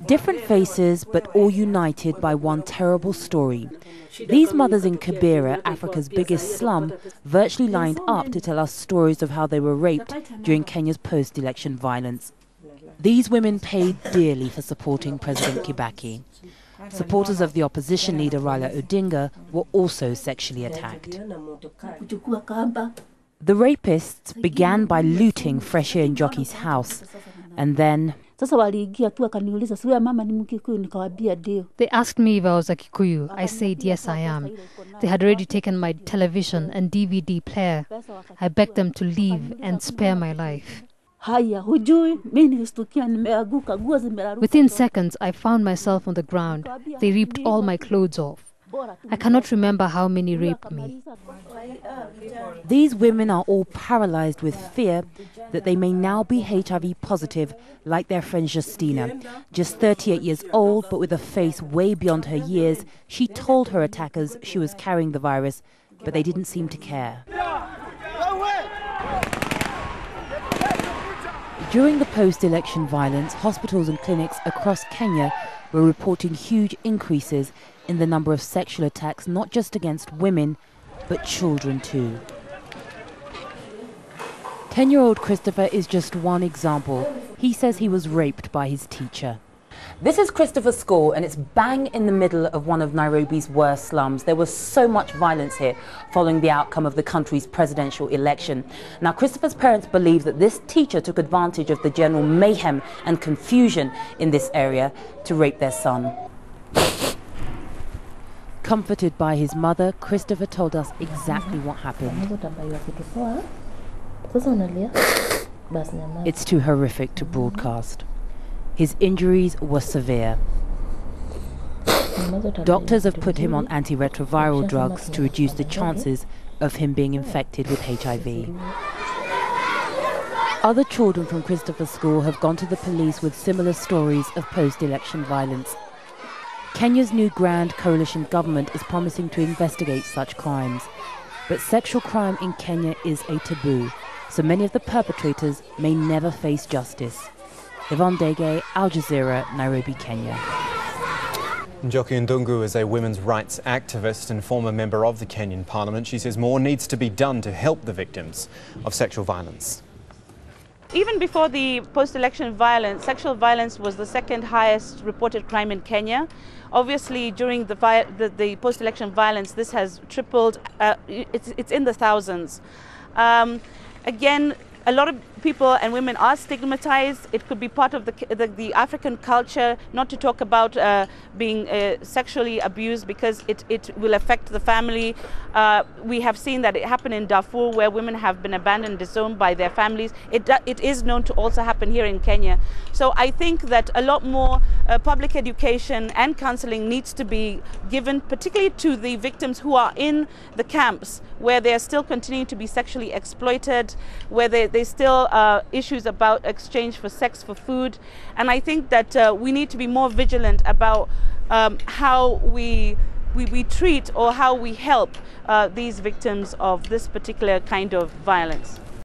Different faces, but all united by one terrible story. These mothers in Kibera, Africa's biggest slum, virtually lined up to tell us stories of how they were raped during Kenya's post-election violence. These women paid dearly for supporting President Kibaki. Supporters of the opposition leader Raila Odinga were also sexually attacked. The rapists began by looting Freshie Njoki's house, and then They asked me if I was a Kikuyu. I said yes, I am. They had already taken my television and DVD player. I begged them to leave and spare my life. Within seconds, I found myself on the ground. They ripped all my clothes off. I cannot remember how many raped me. These women are all paralyzed with fear that they may now be HIV positive, like their friend Justina. Just 38 years old, but with a face way beyond her years, she told her attackers she was carrying the virus, but they didn't seem to care. During the post-election violence, hospitals and clinics across Kenya were reporting huge increases in the number of sexual attacks, not just against women, but children too. 10-year-old Christopher is just one example. He says he was raped by his teacher. This is Christopher's school, and it's bang in the middle of one of Nairobi's worst slums. There was so much violence here following the outcome of the country's presidential election. Now, Christopher's parents believe that this teacher took advantage of the general mayhem and confusion in this area to rape their son. Comforted by his mother, Christopher told us exactly what happened. It's too horrific to broadcast. His injuries were severe. Doctors have put him on antiretroviral drugs to reduce the chances of him being infected with HIV. Other children from Christopher's school have gone to the police with similar stories of post-election violence. Kenya's new Grand Coalition government is promising to investigate such crimes. But sexual crime in Kenya is a taboo, so many of the perpetrators may never face justice. Yvonne Ndege, Al Jazeera, Nairobi, Kenya. Njoki is a women's rights activist and former member of the Kenyan Parliament. She says more needs to be done to help the victims of sexual violence. Even before the post-election violence, sexual violence was the second highest reported crime in Kenya. Obviously, during the post-election violence, this has tripled. It's in the thousands. Again, a lot of people and women are stigmatized. It could be part of the African culture not to talk about being sexually abused because it will affect the family. We have seen that it happened in Darfur, where women have been abandoned, disowned by their families. It is known to also happen here in Kenya. So I think that a lot more public education and counseling needs to be given, particularly to the victims who are in the camps, where they are still continuing to be sexually exploited, where there's still issues about exchange for sex for food. And I think that we need to be more vigilant about how we treat or how we help these victims of this particular kind of violence.